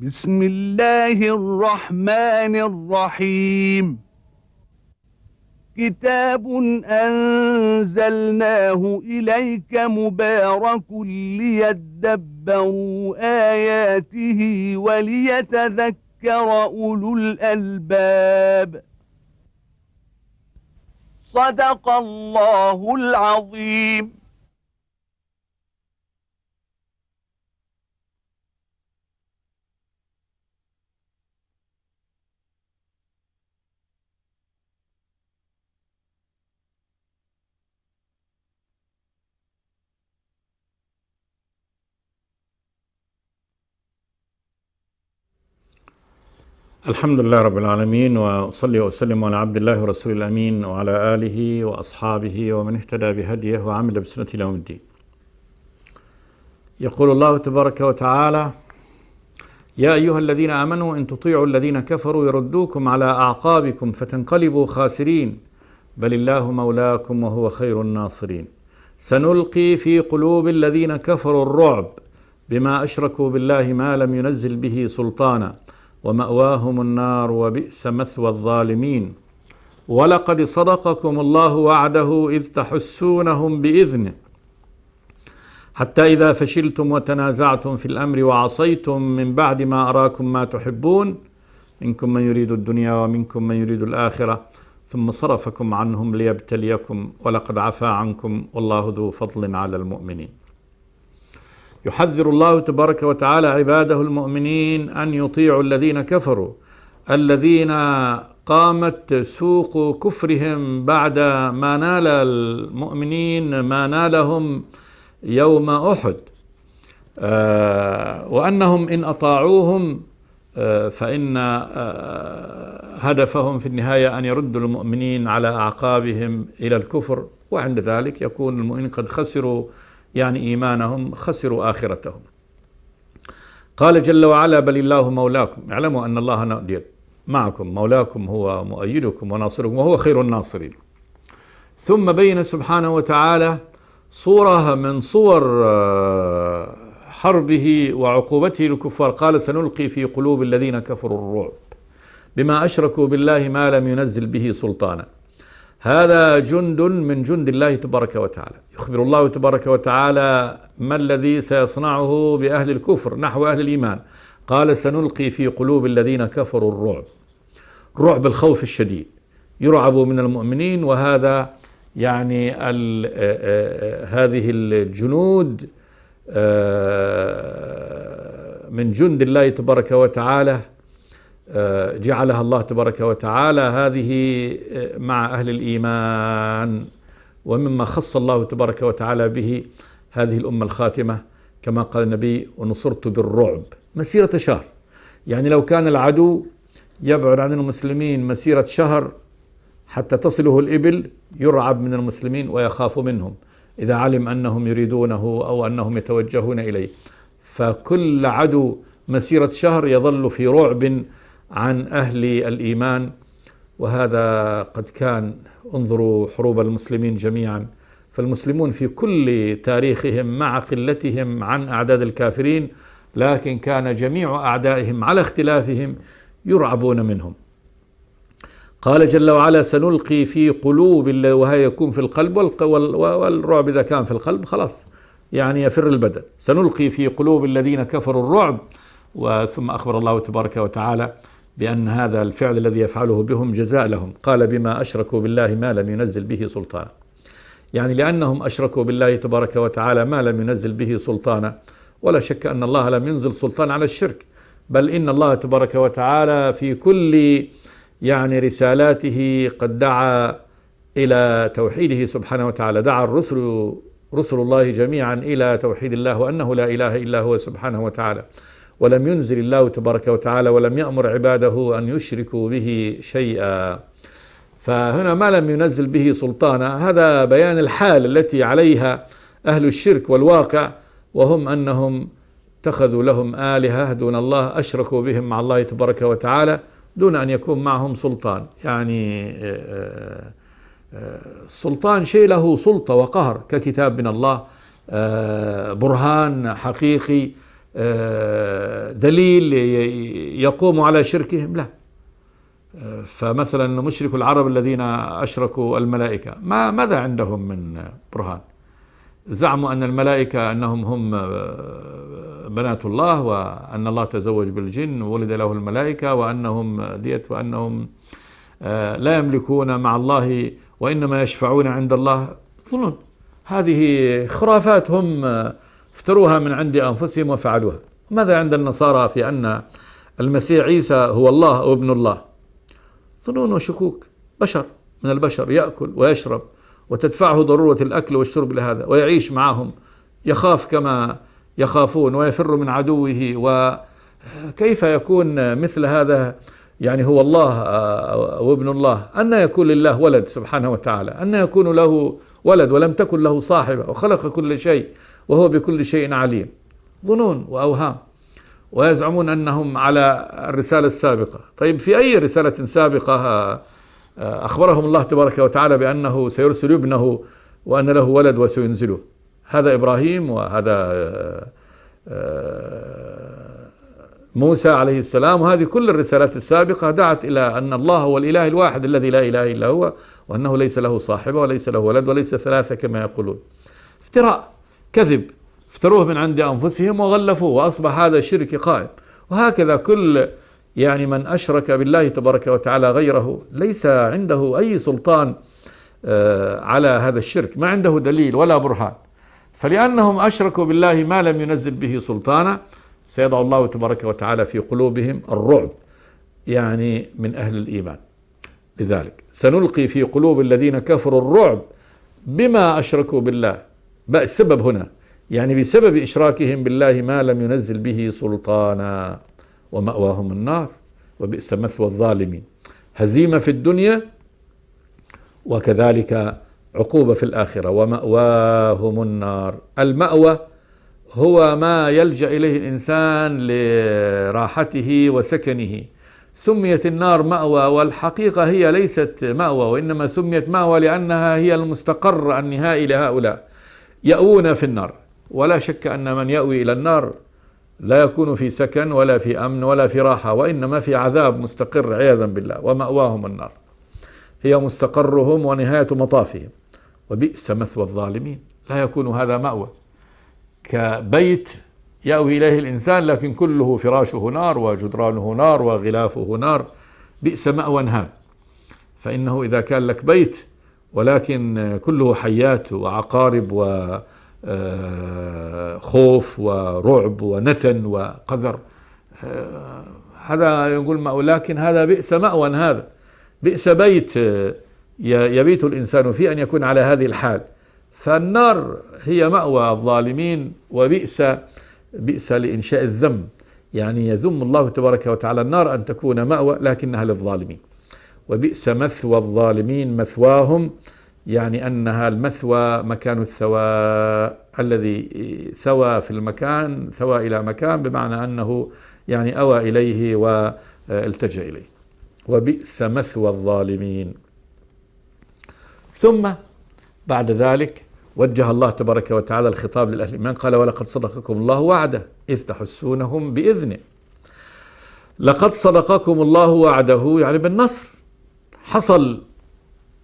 بسم الله الرحمن الرحيم. كتاب أنزلناه إليك مبارك ليدبروا آياته وليتذكر أولو الألباب. صدق الله العظيم. الحمد لله رب العالمين، وأصلي وأسلم على عبد الله ورسول الأمين وعلى آله وأصحابه ومن اهتدى بهديه وعمل بسنته إلى يوم الدين. يقول الله تبارك وتعالى: يا أيها الذين آمنوا إن تطيعوا الذين كفروا يردوكم على أعقابكم فتنقلبوا خاسرين بل الله مولاكم وهو خير الناصرين. سنلقي في قلوب الذين كفروا الرعب بما أشركوا بالله ما لم ينزل به سلطانا ومأواهم النار وبئس مثوى الظالمين. ولقد صدقكم الله وعده إذ تحسونهم بإذنه حتى إذا فشلتم وتنازعتم في الأمر وعصيتم من بعد ما أراكم ما تحبون منكم من يريد الدنيا ومنكم من يريد الآخرة ثم صرفكم عنهم ليبتليكم ولقد عفا عنكم والله ذو فضل على المؤمنين. يحذر الله تبارك وتعالى عباده المؤمنين أن يطيعوا الذين كفروا، الذين قامت سوق كفرهم بعد ما نال المؤمنين ما نالهم يوم أحد، وأنهم إن أطاعوهم فإن هدفهم في النهاية أن يردوا المؤمنين على أعقابهم إلى الكفر، وعند ذلك يكون المؤمنين قد خسروا إيمانهم، خسروا آخرتهم. قال جل وعلا: بل الله مولاكم، اعلموا أن الله معكم، مولاكم هو مؤيدكم وناصركم وهو خير الناصرين. ثم بين سبحانه وتعالى صورة من صور حربه وعقوبته للكفار. قال: سنلقي في قلوب الذين كفروا الرعب بما أشركوا بالله ما لم ينزل به سلطانا. هذا جند من جند الله تبارك وتعالى. يخبر الله تبارك وتعالى ما الذي سيصنعه بأهل الكفر نحو أهل الإيمان. قال: سنلقي في قلوب الذين كفروا الرعب، رعب الخوف الشديد، يرعبوا من المؤمنين. وهذا هذه الجنود من جند الله تبارك وتعالى جعلها الله تبارك وتعالى هذه مع أهل الإيمان، ومما خص الله تبارك وتعالى به هذه الأمة الخاتمة كما قال النبي: ونصرت بالرعب مسيرة شهر. لو كان العدو يبعد عن المسلمين مسيرة شهر حتى تصله الإبل، يرعب من المسلمين ويخاف منهم إذا علم أنهم يريدونه أو أنهم يتوجهون إليه. فكل عدو مسيرة شهر يظل في رعب عن أهل الإيمان. وهذا قد كان، انظروا حروب المسلمين جميعا، فالمسلمون في كل تاريخهم مع قلتهم عن أعداد الكافرين، لكن كان جميع أعدائهم على اختلافهم يرعبون منهم. قال جل وعلا: سنلقي في قلوب، وهي يكون في القلب، والرعب إذا كان في القلب خلاص يفر البدن. سنلقي في قلوب الذين كفروا الرعب. وثم أخبر الله تبارك وتعالى بأن هذا الفعل الذي يفعله بهم جزاء لهم. قال: بما أشركوا بالله ما لم ينزل به سلطانا، لأنهم أشركوا بالله تبارك وتعالى ما لم ينزل به سلطانا. ولا شك أن الله لم ينزل سلطان على الشرك، بل إن الله تبارك وتعالى في كل رسالاته قد دعا إلى توحيده سبحانه وتعالى. دعا رسل الله جميعا إلى توحيد الله وأنه لا إله إلا هو سبحانه وتعالى، ولم ينزل الله تبارك وتعالى ولم يأمر عباده أن يشركوا به شيئا. فهنا ما لم ينزل به سلطانا، هذا بيان الحال التي عليها أهل الشرك والواقع، وهم أنهم اتخذوا لهم آلهة دون الله، أشركوا بهم مع الله تبارك وتعالى دون أن يكون معهم سلطان. السلطان شيء له سلطة وقهر ككتاب من الله، برهان حقيقي، دليل يقوم على شركهم؟ لا. فمثلا مشرك العرب الذين أشركوا الملائكة ماذا عندهم من برهان؟ زعموا أن الملائكة أنهم هم بنات الله، وأن الله تزوج بالجن وولد له الملائكة، وأنهم ديت، وأنهم لا يملكون مع الله وإنما يشفعون عند الله. ظنون، هذه خرافات هم افتروها من عند أنفسهم وفعلوها. ماذا عند النصارى في أن المسيح عيسى هو الله أو ابن الله؟ ظنون وشكوك، بشر من البشر يأكل ويشرب وتدفعه ضرورة الأكل والشرب لهذا، ويعيش معهم، يخاف كما يخافون ويفر من عدوه. وكيف يكون مثل هذا يعني هو الله أو ابن الله؟ أن يكون لله ولد سبحانه وتعالى؟ أن يكون له ولد ولم تكن له صاحبة، وخلق كل شيء وهو بكل شيء عليم؟ ظنون وأوهام. ويزعمون أنهم على الرسالة السابقة. طيب في أي رسالة سابقة أخبرهم الله تبارك وتعالى بأنه سيرسل ابنه وأن له ولد وسينزله؟ هذا إبراهيم، وهذا موسى عليه السلام، وهذه كل الرسالات السابقة دعت إلى أن الله هو الإله الواحد الذي لا إله إلا هو، وأنه ليس له صاحبة وليس له ولد وليس ثلاثة كما يقولون. افتراء، كذب، افتروه من عند أنفسهم وغلفوه، وأصبح هذا الشرك قائم. وهكذا كل يعني من أشرك بالله تبارك وتعالى غيره ليس عنده أي سلطان على هذا الشرك، ما عنده دليل ولا برهان. فلأنهم أشركوا بالله ما لم ينزل به سلطانا، سيضع الله تبارك وتعالى في قلوبهم الرعب يعني من أهل الإيمان. لذلك سنلقي في قلوب الذين كفروا الرعب بما أشركوا بالله. السبب هنا يعني بسبب إشراكهم بالله ما لم ينزل به سلطانا، ومأواهم النار وبئس مثوى الظالمين. هزيمة في الدنيا وكذلك عقوبة في الآخرة، ومأواهم النار. المأوى هو ما يلجأ إليه الإنسان لراحته وسكنه. سميت النار مأوى، والحقيقة هي ليست مأوى، وإنما سميت مأوى لأنها هي المستقر النهائي لهؤلاء، يأوون في النار. ولا شك أن من يأوي إلى النار لا يكون في سكن ولا في أمن ولا في راحة، وإنما في عذاب مستقر عياذا بالله. ومأواهم النار هي مستقرهم ونهاية مطافهم، وبئس مثوى الظالمين. لا يكون هذا مأوى كبيت يأوي إليه الإنسان لكن كله فراشه نار وجدرانه نار وغلافه نار. بئس مأوى هذا. فإنه إذا كان لك بيت ولكن كله حيات وعقارب وخوف ورعب ونتن وقذر، هذا يقول مأوى. لكن هذا بئس مأوى، هذا بئس بيت يبيت الإنسان فيه أن يكون على هذه الحال. فالنار هي مأوى الظالمين، وبئس لإنشاء الذم، يعني يذم الله تبارك وتعالى النار أن تكون مأوى لكنها للظالمين. وبئس مثوى الظالمين، مثواهم يعني أنها المثوى مكان الثواء، الذي ثوى في المكان، ثوى إلى مكان بمعنى أنه يعني أوى إليه والتجأ إليه. وبئس مثوى الظالمين. ثم بعد ذلك وجه الله تبارك وتعالى الخطاب للأهل الإيمان، قال: ولقد صدقكم الله وعده إذ تحسونهم بإذنه. لقد صدقكم الله وعده يعني بالنصر، حصل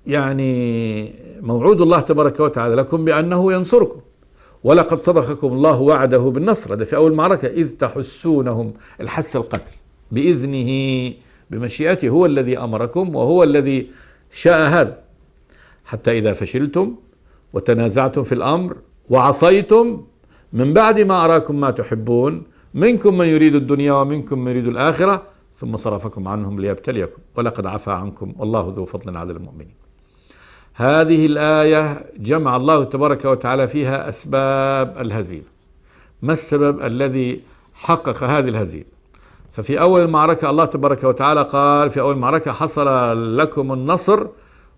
يعني موعود الله تبارك وتعالى لكم بأنه ينصركم. ولقد صدقكم الله وعده بالنصر، هذا في أول معركة. إذ تحسونهم، الحس القتل، بإذنه بمشيئته، هو الذي أمركم وهو الذي شاء هذا. حتى إذا فشلتم وتنازعتم في الأمر وعصيتم من بعد ما أراكم ما تحبون منكم من يريد الدنيا ومنكم من يريد الآخرة ثم صرفكم عنهم ليبتليكم ولقد عفا عنكم والله ذو فضل على المؤمنين. هذه الآية جمع الله تبارك وتعالى فيها أسباب الهزيمة. ما السبب الذي حقق هذه الهزيمة؟ ففي أول المعركة الله تبارك وتعالى قال في أول المعركة: حصل لكم النصر،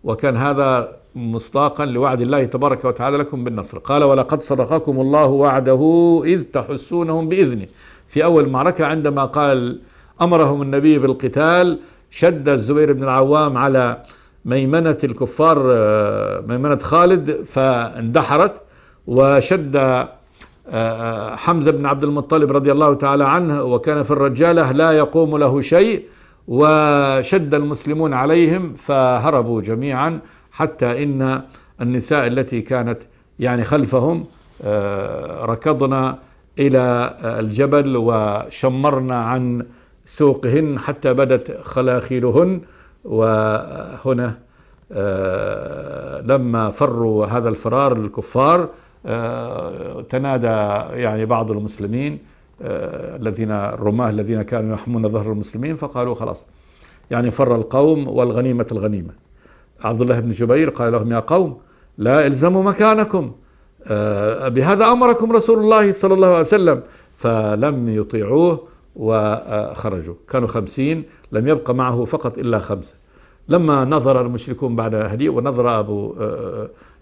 وكان هذا مصداقا لوعد الله تبارك وتعالى لكم بالنصر. قال: ولقد صدقكم الله وعده إذ تحسونهم بإذنه. في أول المعركة عندما قال أمرهم النبي بالقتال، شد الزبير بن العوام على ميمنة الكفار، ميمنة خالد، فاندحرت، وشد حمزة بن عبد المطلب رضي الله تعالى عنه وكان في الرجالة لا يقوم له شيء، وشد المسلمون عليهم فهربوا جميعا، حتى إن النساء التي كانت يعني خلفهم ركضنا إلى الجبل وشمرنا عن سوقهن حتى بدت خلاخيلهن. وهنا لما فروا هذا الفرار الكفار تنادى يعني بعض المسلمين الرماة الذين كانوا يحمون ظهر المسلمين، فقالوا خلاص يعني فر القوم والغنيمة الغنيمة. عبد الله بن جبير قال لهم: يا قوم لا الزموا مكانكم، بهذا أمركم رسول الله صلى الله عليه وسلم. فلم يطيعوه وخرجوا، كانوا 50، لم يبق معه فقط إلا 5. لما نظر المشركون بعد هدي، ونظر أبو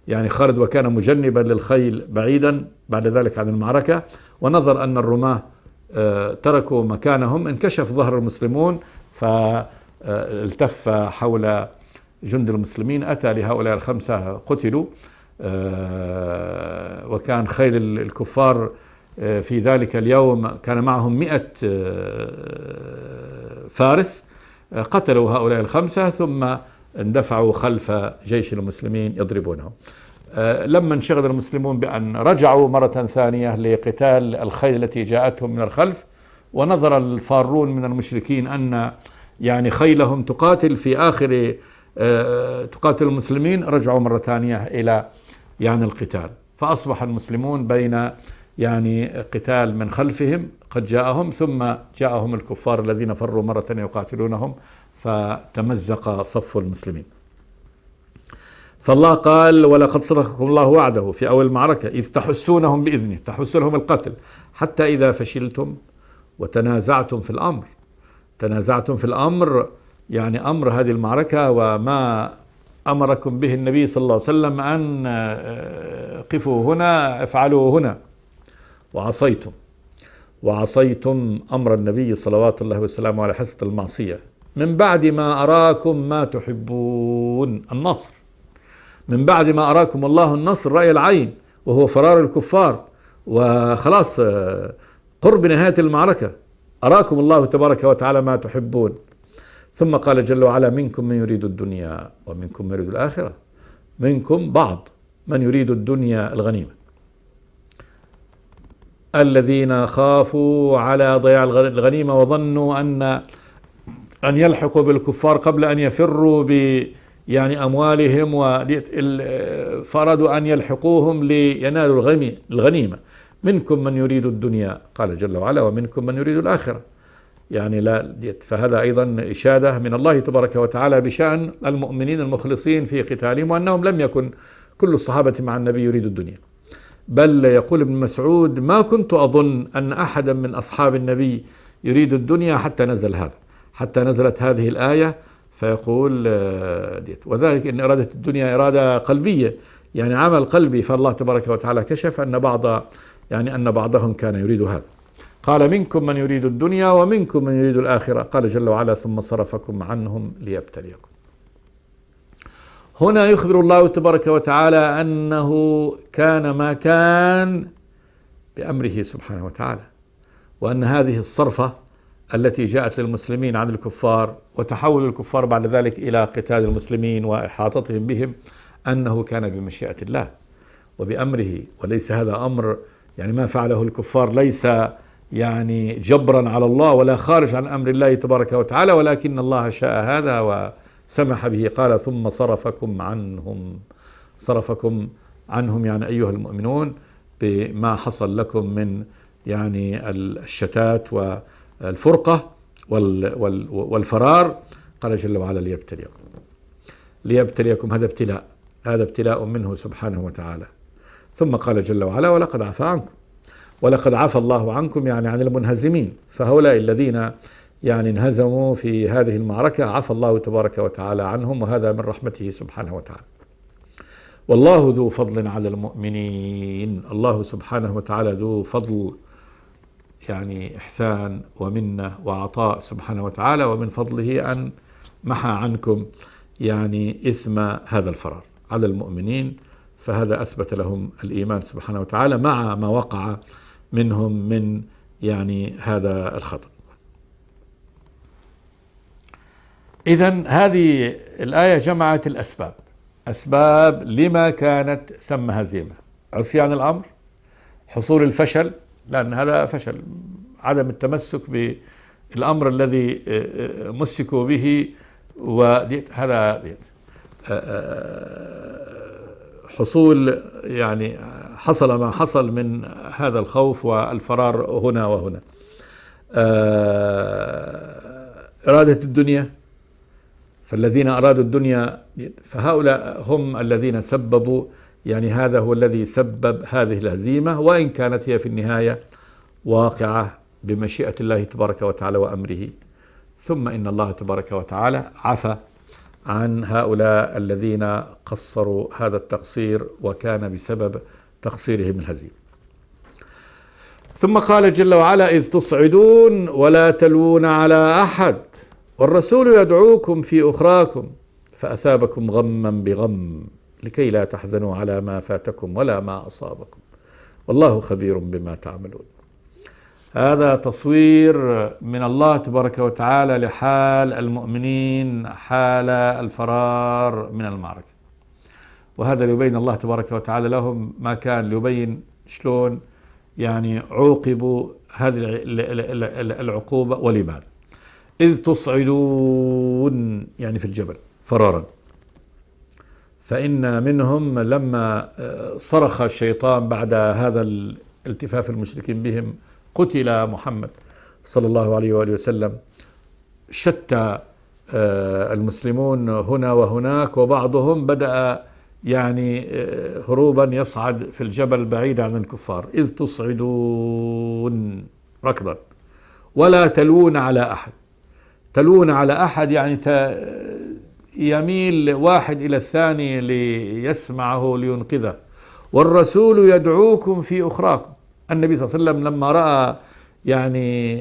يعني خالد وكان مجنبا للخيل بعيدا بعد ذلك عن المعركة، ونظر أن الرماة تركوا مكانهم، انكشف ظهر المسلمون فالتف حول جند المسلمين، أتى لهؤلاء ال5 قتلوا. وكان خيل الكفار في ذلك اليوم كان معهم 100 فارس، قتلوا هؤلاء ال5 ثم اندفعوا خلف جيش المسلمين يضربونهم. لما انشغل المسلمون بأن رجعوا مرة ثانية لقتال الخيل التي جاءتهم من الخلف، ونظر الفارون من المشركين أن يعني خيلهم تقاتل في آخر تقاتل المسلمين، رجعوا مرة ثانية إلى يعني القتال، فأصبح المسلمون بين يعني قتال من خلفهم قد جاءهم، ثم جاءهم الكفار الذين فروا مرة ثانية يقاتلونهم، فتمزق صف المسلمين. فالله قال: ولقد صدقكم الله وعده في أول المعركة إذ تحسونهم بإذنه، تحس لهم القتل، حتى إذا فشلتم وتنازعتم في الأمر. تنازعتم في الأمر يعني أمر هذه المعركة وما أمركم به النبي صلى الله عليه وسلم أن قفوا هنا افعلوا هنا، وعصيتم أمر النبي صلوات الله وسلامه على حسة المعصية، من بعد ما أراكم ما تحبون النصر، من بعد ما أراكم الله النصر رأي العين، وهو فرار الكفار وخلاص قرب نهاية المعركة، أراكم الله تبارك وتعالى ما تحبون. ثم قال جل وعلا: منكم من يريد الدنيا ومنكم من يريد الآخرة. منكم بعض من يريد الدنيا الغنيمة، الذين خافوا على ضياع الغنيمة وظنوا أن يلحقوا بالكفار قبل أن يفروا يعني أموالهم، فأرادوا أن يلحقوهم لينالوا الغنيمة. منكم من يريد الدنيا، قال جل وعلا: ومنكم من يريد الآخرة. يعني لا، فهذا أيضا إشادة من الله تبارك وتعالى بشأن المؤمنين المخلصين في قتالهم، وأنهم لم يكن كل الصحابة مع النبي يريد الدنيا، بل يقول ابن مسعود: ما كنت أظن أن أحدا من أصحاب النبي يريد الدنيا حتى نزلت هذه الآية. فيقول وذلك إن إرادة الدنيا إرادة قلبية، يعني عمل قلبي، فالله تبارك وتعالى كشف أن بعضهم كان يريد هذا. قال: منكم من يريد الدنيا ومنكم من يريد الآخرة. قال جل وعلا: ثم صرفكم عنهم ليبتليكم. هنا يخبر الله تبارك وتعالى أنه كان ما كان بأمره سبحانه وتعالى، وأن هذه الصرفة التي جاءت للمسلمين عن الكفار وتحول الكفار بعد ذلك إلى قتال المسلمين وإحاطتهم بهم، أنه كان بمشيئة الله وبأمره، وليس هذا أمر يعني ما فعله الكفار ليس يعني جبرا على الله ولا خارج عن أمر الله تبارك وتعالى، ولكن الله شاء هذا وسمح به. قال: ثم صرفكم عنهم يعني أيها المؤمنون بما حصل لكم من يعني الشتات والفرقة والفرار. قال جل وعلا: ليبتليكم. هذا ابتلاء منه سبحانه وتعالى. ثم قال جل وعلا: ولقد عفى الله عنكم يعني عن المنهزمين. فهؤلاء الذين يعني انهزموا في هذه المعركة عفى الله تبارك وتعالى عنهم، وهذا من رحمته سبحانه وتعالى. والله ذو فضل على المؤمنين. الله سبحانه وتعالى ذو فضل، يعني إحسان ومنة وعطاء سبحانه وتعالى، ومن فضله أن محى عنكم يعني إثم هذا الفرار على المؤمنين. فهذا أثبت لهم الإيمان سبحانه وتعالى مع ما وقع منهم من يعني هذا الخطأ. إذن هذه الآية جمعت الأسباب، أسباب لما كانت ثم هزيمة: عصيان الأمر، حصول الفشل، لأن هذا فشل، عدم التمسك بالأمر الذي مسكوا به، هذا حصول يعني حصل ما حصل من هذا الخوف والفرار هنا وهنا. إرادة الدنيا، فالذين أرادوا الدنيا فهؤلاء هم الذين سببوا، يعني هذا هو الذي سبب هذه الهزيمة، وإن كانت هي في النهاية واقعة بمشيئة الله تبارك وتعالى وأمره. ثم إن الله تبارك وتعالى عفى عن هؤلاء الذين قصروا هذا التقصير وكان بسبب تقصيرهم الهزيمة. ثم قال جل وعلا: إذ تصعدون ولا تلوون على أحد والرسول يدعوكم في أخراكم فأثابكم غما بغم لكي لا تحزنوا على ما فاتكم ولا ما أصابكم والله خبير بما تعملون. هذا تصوير من الله تبارك وتعالى لحال المؤمنين حال الفرار من المعركة، وهذا ليبين الله تبارك وتعالى لهم ما كان، ليبين شلون يعني عوقبوا هذه العقوبة ولماذا. إذ تصعدون يعني في الجبل فرارا، فإن منهم لما صرخ الشيطان بعد هذا الالتفاف المشركين بهم قتل محمد صلى الله عليه وآله وسلم، شتى المسلمون هنا وهناك، وبعضهم بدأ يعني هروبا يصعد في الجبل بعيد عن الكفار. إذ تصعدون ركضا ولا تلوون على أحد. تلوون على أحد يعني يميل واحد إلى الثاني ليسمعه لينقذه. والرسول يدعوكم في أخراكم. النبي صلى الله عليه وسلم لما رأى يعني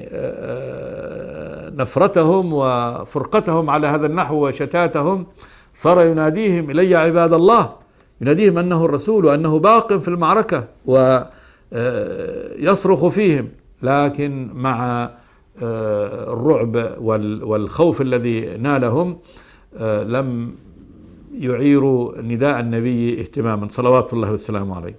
نفرتهم وفرقتهم على هذا النحو وشتاتهم صار يناديهم: إلي عباد الله، يناديهم أنه الرسول وأنه باق في المعركة ويصرخ فيهم، لكن مع الرعب والخوف الذي نالهم لم يعيروا نداء النبي اهتماما صلوات الله والسلام عليه.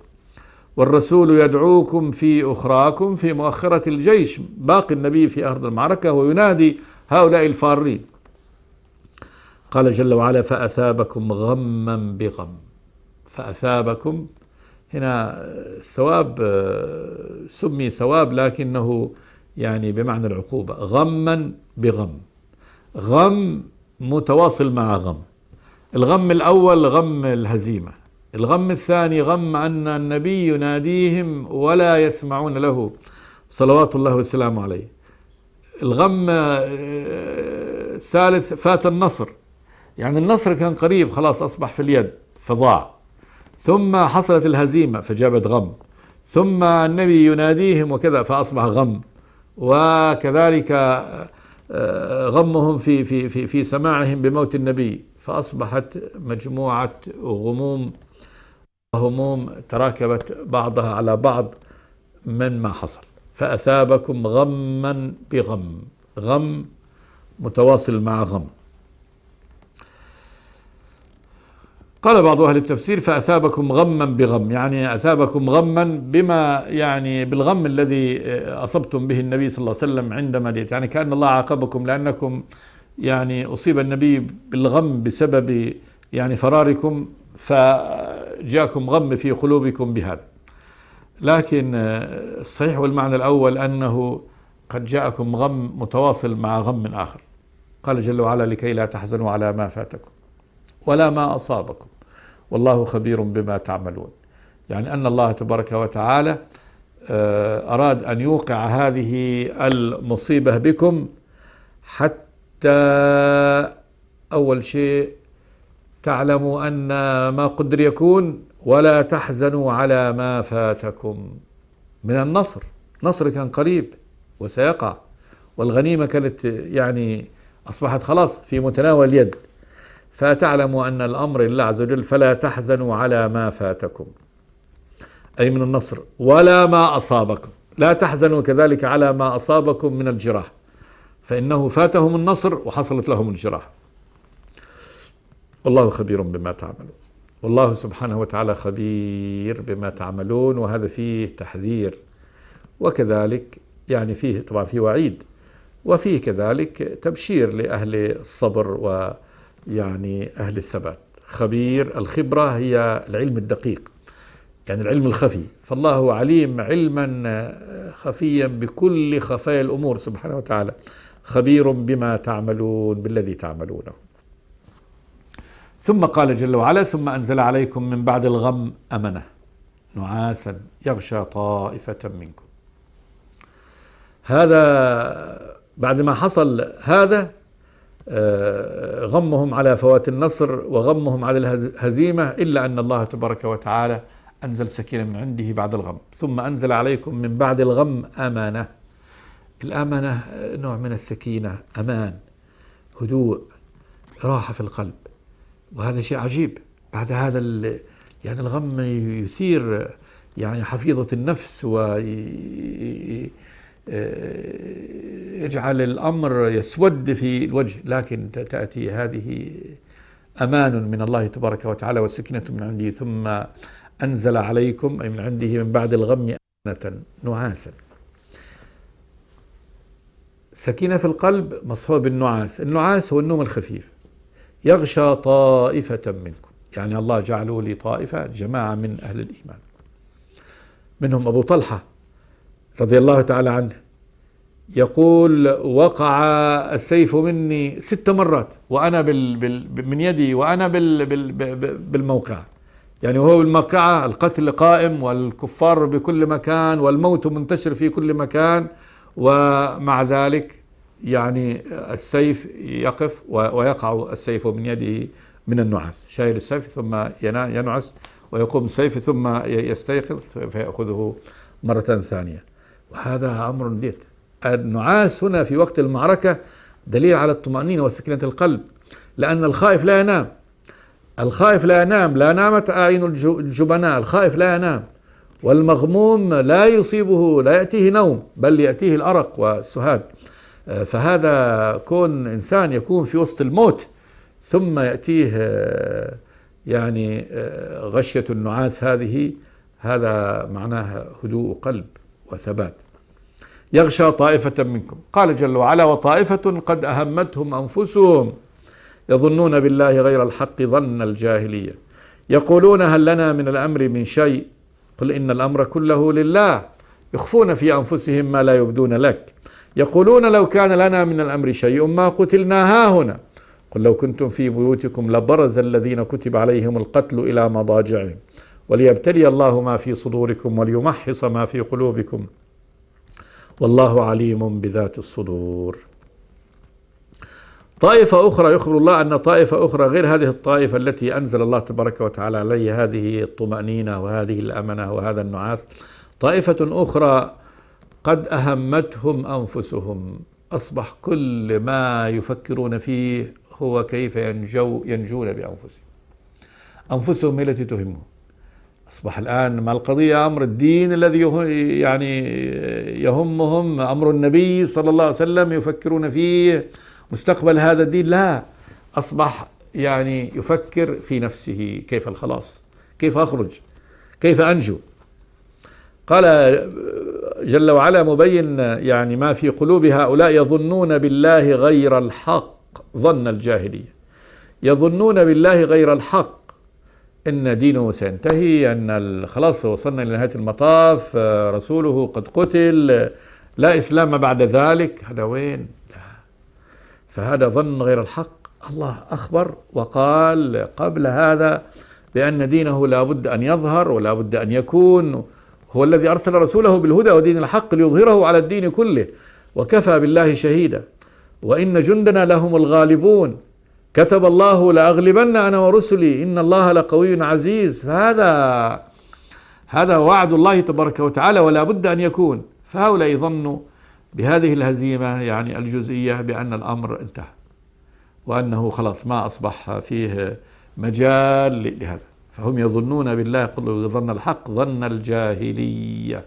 والرسول يدعوكم في أخراكم، في مؤخرة الجيش، باقي النبي في أرض المعركة وينادي هؤلاء الفارين. قال جل وعلا: فأثابكم غما بغم. فأثابكم هنا الثواب سمي ثواب لكنه يعني بمعنى العقوبة، غما بغم، غم متواصل مع غم. الغم الأول غم الهزيمة، الغم الثاني غم أن النبي يناديهم ولا يسمعون له صلوات الله والسلام عليه. الغم الثالث فات النصر، يعني النصر كان قريب خلاص أصبح في اليد فضاع، ثم حصلت الهزيمة فجابت غم، ثم النبي يناديهم وكذا فأصبح غم، وكذلك غمهم في سماعهم بموت النبي فأصبحت مجموعة غموم وهموم تراكبت بعضها على بعض من ما حصل. فأثابكم غما بغم، غم متواصل مع غم. قال بعض أهل التفسير: فأثابكم غما بغم، يعني أثابكم غما بما يعني بالغم الذي أصبتم به النبي صلى الله عليه وسلم عندما جئت، يعني كأن الله عاقبكم لأنكم يعني أصيب النبي بالغم بسبب يعني فراركم، فجاءكم غم في قلوبكم بهذا. لكن الصحيح والمعنى الأول أنه قد جاءكم غم متواصل مع غم آخر. قال جل وعلا: لكي لا تحزنوا على ما فاتكم ولا ما أصابكم والله خبير بما تعملون. يعني أن الله تبارك وتعالى أراد أن يوقع هذه المصيبة بكم حتى أول شيء تعلموا أن ما قدر يكون ولا تحزنوا على ما فاتكم من النصر. نصر كان قريب وسيقع، والغنيمة كانت يعني أصبحت خلاص في متناول اليد، فتعلموا أن الأمر لله عز وجل. فلا تحزنوا على ما فاتكم أي من النصر ولا ما أصابكم. لا تحزنوا كذلك على ما أصابكم من الجراح، فإنه فاتهم النصر وحصلت لهم الجراح. والله خبير بما تعملون. والله سبحانه وتعالى خبير بما تعملون، وهذا فيه تحذير، وكذلك يعني فيه طبعا فيه وعيد، وفيه كذلك تبشير لأهل الصبر ويعني أهل الثبات. خبير، الخبرة هي العلم الدقيق، يعني العلم الخفي، فالله عليم علما خفيا بكل خفايا الأمور سبحانه وتعالى، خبير بما تعملون بالذي تعملونه. ثم قال جل وعلا: ثم أنزل عليكم من بعد الغم أمنة نعاسا يغشى طائفة منكم. هذا بعد ما حصل هذا غمهم على فوات النصر وغمهم على الهزيمة، إلا أن الله تبارك وتعالى أنزل سكينة من عنده بعد الغم. ثم أنزل عليكم من بعد الغم أمانة. الأمانة نوع من السكينة، أمان، هدوء، راحة في القلب، وهذا شيء عجيب. بعد هذا يعني الغم يثير يعني حفيظة النفس ويجعل الأمر يسود في الوجه، لكن تأتي هذه أمان من الله تبارك وتعالى وسكينة من عنده. ثم أنزل عليكم أي من عنده من بعد الغم أمانة نعاسا. سكينة في القلب مصحوبة بالنعاس. النعاس هو النوم الخفيف. يغشى طائفة منكم، يعني الله جعلوا لي طائفة، جماعة من أهل الإيمان، منهم أبو طلحة رضي الله تعالى عنه، يقول: وقع السيف مني 6 مرات وأنا من يدي وأنا بالموقع، يعني وهو بالموقعة القتل قائم والكفار بكل مكان والموت منتشر في كل مكان، ومع ذلك يعني السيف يقف ويقع السيف من يده من النعاس، شايل السيف ثم ينعس ويقوم السيف ثم يستيقظ فيأخذه مرة ثانية. وهذا أمر ديت. النعاس هنا في وقت المعركة دليل على الطمأنينة وسكينة القلب، لأن الخائف لا ينام. الخائف لا ينام، لا نامت أعين الجبناء، الخائف لا ينام. والمغموم لا يصيبه، لا يأتيه نوم، بل يأتيه الأرق والسهاد. فهذا كون إنسان يكون في وسط الموت ثم يأتيه يعني غشية النعاس هذا معناه هدوء قلب وثبات. يغشى طائفة منكم، قال جل وعلا: وطائفة قد أهمتهم أنفسهم يظنون بالله غير الحق ظن الجاهلية يقولون هل لنا من الأمر من شيء قل إن الأمر كله لله يخفون في أنفسهم ما لا يبدون لك يقولون لو كان لنا من الأمر شيء ما قتلنا هاهنا قل لو كنتم في بيوتكم لبرز الذين كتب عليهم القتل إلى مضاجعهم وليبتلي الله ما في صدوركم وليمحص ما في قلوبكم والله عليم بذات الصدور. طائفة أخرى يخبر الله أن طائفة أخرى غير هذه الطائفة التي أنزل الله تبارك وتعالى عليها هذه الطمأنينة وهذه الأمنة وهذا النعاس، طائفة أخرى قد أهمتهم أنفسهم، أصبح كل ما يفكرون فيه هو كيف ينجون بأنفسهم، أنفسهم هي التي تهمهم. أصبح الآن ما القضية أمر الدين الذي يعني يهمهم، أمر النبي صلى الله عليه وسلم يفكرون فيه مستقبل هذا الدين، لا، أصبح يعني يفكر في نفسه كيف الخلاص، كيف أخرج، كيف أنجو. قال جل وعلا مبين يعني ما في قلوب هؤلاء يظنون بالله غير الحق ظن الجاهلية، يظنون بالله غير الحق إن دينه سينتهي، أن خلاص وصلنا إلى نهاية المطاف، رسوله قد قتل، لا إسلام بعد ذلك. هذا وين؟ لا، فهذا ظن غير الحق. الله أخبر وقال قبل هذا بأن دينه لا بد أن يظهر ولا بد أن يكون، هو الذي أرسل رسوله بالهدى ودين الحق ليظهره على الدين كله وكفى بالله شهيدا وإن جندنا لهم الغالبون كتب الله لأغلبن أنا ورسلي إن الله لقوي عزيز. هذا وعد الله تبارك وتعالى ولا بد أن يكون. فهؤلاء ظنوا بهذه الهزيمة يعني الجزئية بأن الأمر انتهى، وأنه خلاص ما أصبح فيه مجال لهذا. فهم يظنون بالله، يقولوا ظن الحق ظن الجاهلية،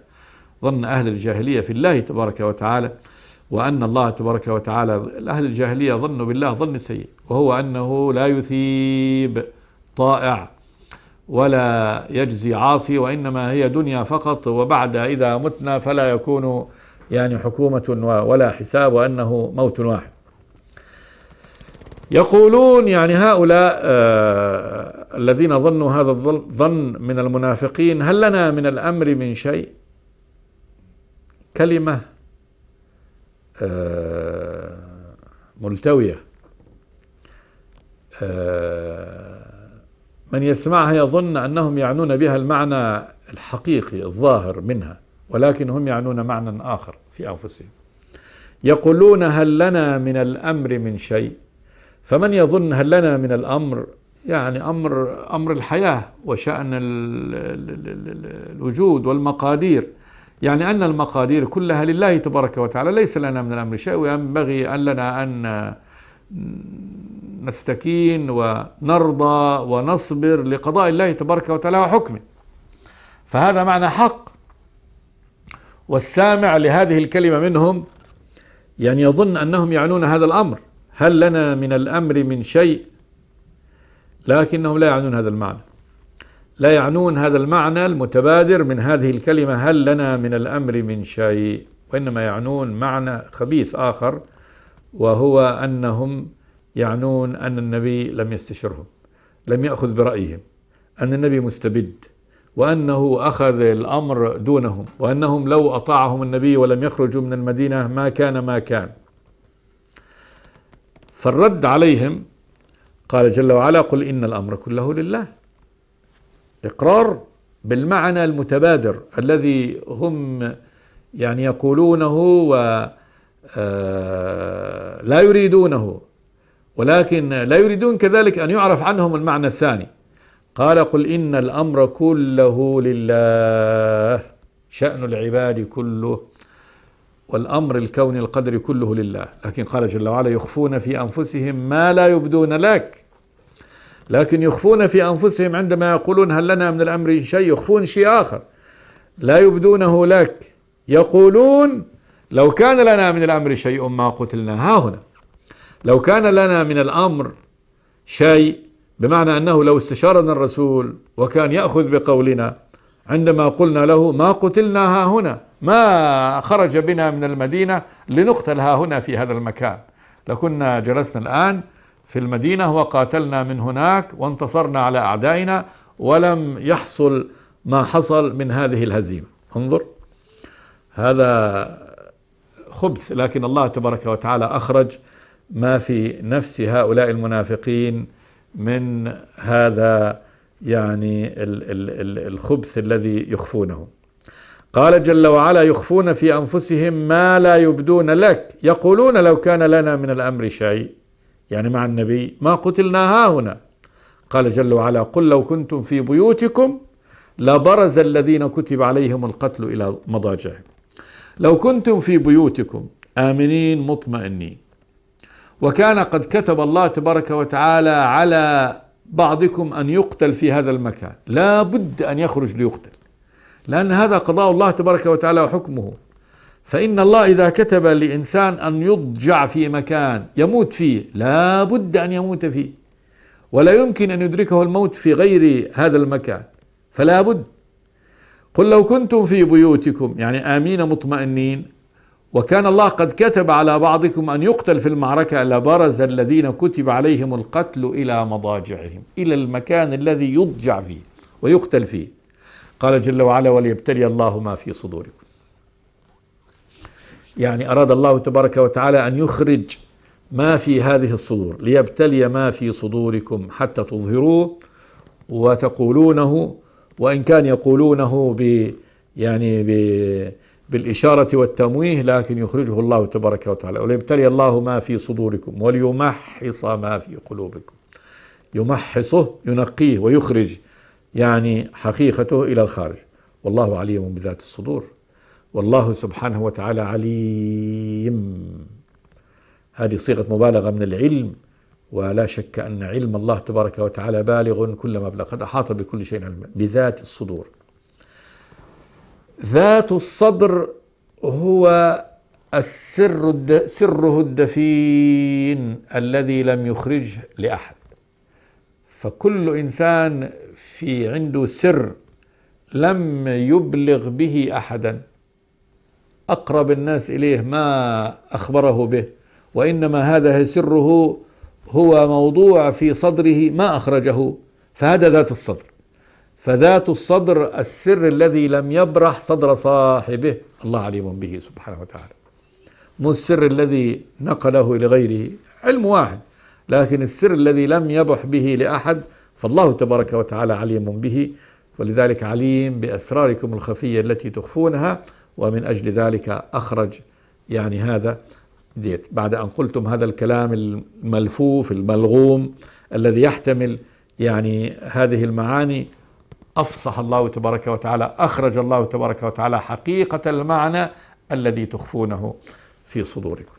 ظن أهل الجاهلية في الله تبارك وتعالى، وأن الله تبارك وتعالى، أهل الجاهلية ظنوا بالله ظن سيء، وهو أنه لا يثيب طائع ولا يجزي عاصي، وإنما هي دنيا فقط، وبعد إذا متنا فلا يكون يعني حكومة ولا حساب، وأنه موت واحد. يقولون يعني هؤلاء الذين ظنوا هذا الظن من المنافقين: هل لنا من الأمر من شيء؟ كلمة ملتوية، من يسمعها يظن أنهم يعنون بها المعنى الحقيقي الظاهر منها، ولكن هم يعنون معنى آخر في أنفسهم. يقولون: هل لنا من الأمر من شيء؟ فمن يظن هل لنا من الأمر يعني أمر الحياة وشأن الوجود والمقادير، يعني أن المقادير كلها لله تبارك وتعالى، ليس لنا من الأمر شيء، وينبغي أن لنا أن نستكين ونرضى ونصبر لقضاء الله تبارك وتعالى وحكمه. فهذا معنى حق، والسامع لهذه الكلمة منهم يعني يظن أنهم يعنون هذا الأمر: هل لنا من الأمر من شيء؟ لكنهم لا يعنون هذا المعنى، لا يعنون هذا المعنى المتبادر من هذه الكلمة هل لنا من الأمر من شيء، وإنما يعنون معنى خبيث آخر، وهو أنهم يعنون أن النبي لم يستشرهم، لم يأخذ برأيهم، أن النبي مستبد، وأنه أخذ الأمر دونهم، وأنهم لو أطاعهم النبي ولم يخرجوا من المدينة ما كان ما كان. فالرد عليهم قال جل وعلا: قل إن الأمر كله لله. إقرار بالمعنى المتبادر الذي هم يعني يقولونه ولا يريدونه، ولكن لا يريدون كذلك أن يعرف عنهم المعنى الثاني. قال: قل إن الأمر كله لله، شأن العباد كله، والأمر الكوني القدري كله لله. لكن قال جل وعلا: يخفون في أنفسهم ما لا يبدون لك. لكن يخفون في أنفسهم عندما يقولون هل لنا من الأمر شيء، يخفون شيء آخر لا يبدونه لك. يقولون: لو كان لنا من الأمر شيء ما قتلنا هاهنا. لو كان لنا من الأمر شيء بمعنى أنه لو استشارنا الرسول وكان يأخذ بقولنا عندما قلنا له ما قتلنا هاهنا، ما خرج بنا من المدينة لنقتل هاهنا في هذا المكان، لكنا جلسنا الآن في المدينة وقاتلنا من هناك وانتصرنا على أعدائنا، ولم يحصل ما حصل من هذه الهزيمة. انظر، هذا خبث. لكن الله تبارك وتعالى أخرج ما في نفس هؤلاء المنافقين من هذا يعني الخبث الذي يخفونه. قال جل وعلا: يخفون في أنفسهم ما لا يبدون لك. يقولون لو كان لنا من الأمر شيء، يعني مع النبي، ما قتلنا هاهنا. قال جل وعلا: قل لو كنتم في بيوتكم لبرز الذين كتب عليهم القتل إلى مضاجعهم. لو كنتم في بيوتكم آمنين مطمئنين، وكان قد كتب الله تبارك وتعالى على بعضكم أن يقتل في هذا المكان، لا بد أن يخرج ليقتل، لأن هذا قضاء الله تبارك وتعالى وحكمه. فإن الله إذا كتب لإنسان أن يضجع في مكان يموت فيه، لا بد أن يموت فيه، ولا يمكن أن يدركه الموت في غير هذا المكان، فلا بد. قل لو كنتم في بيوتكم، يعني آمين مطمئنين، وكان الله قد كتب على بعضكم أن يقتل في المعركة، لبرز الذين كتب عليهم القتل إلى مضاجعهم، إلى المكان الذي يضجع فيه ويقتل فيه. قال جل وعلا: وليبتلي الله ما في صدوركم. يعني أراد الله تبارك وتعالى أن يخرج ما في هذه الصدور، ليبتلي ما في صدوركم حتى تظهروه وتقولونه، وإن كان يقولونه بالإشارة والتمويه، لكن يخرجه الله تبارك وتعالى. وليبتلي الله ما في صدوركم وليمحص ما في قلوبكم. يمحصه، ينقيه ويخرج يعني حقيقته إلى الخارج. والله عليم بذات الصدور، والله سبحانه وتعالى عليم. هذه صيغة مبالغة من العلم ولا شك أن علم الله تبارك وتعالى بالغ كل مبلغ، قد أحاط بكل شيء علما. بذات الصدور، ذات الصدر هو سره الدفين الذي لم يخرجه لأحد. فكل إنسان في عنده سر لم يبلغ به أحدا، أقرب الناس إليه ما أخبره به، وإنما هذا سره هو موضوع في صدره ما أخرجه، فهذا ذات الصدر. فذات الصدر السر الذي لم يبرح صدر صاحبه، الله عليم به سبحانه وتعالى. مو السر الذي نقله لغيره، علم واحد، لكن السر الذي لم يبح به لأحد فالله تبارك وتعالى عليم به. ولذلك عليم بأسراركم الخفية التي تخفونها، ومن أجل ذلك أخرج يعني هذا ديت. بعد أن قلتم هذا الكلام الملفوف الملغوم الذي يحتمل يعني هذه المعاني، أفصح الله تبارك وتعالى، أخرج الله تبارك وتعالى حقيقة المعنى الذي تخفونه في صدوركم.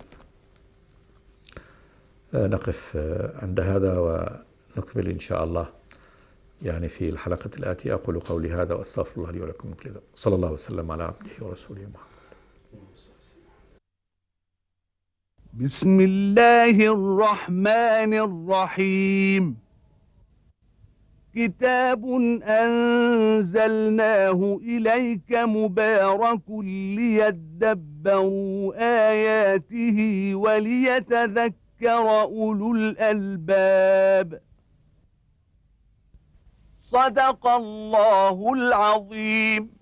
نقف عند هذا ونكمل إن شاء الله يعني في الحلقة الآتية. أقول قولي هذا وأستغفر الله لي ولكم من كل ذنب. صلى الله وسلم على عبده ورسوله محمد. بسم الله الرحمن الرحيم. كتاب أنزلناه إليك مبارك ليدبروا آياته وليتذكر أولو الألباب. صدق الله العظيم.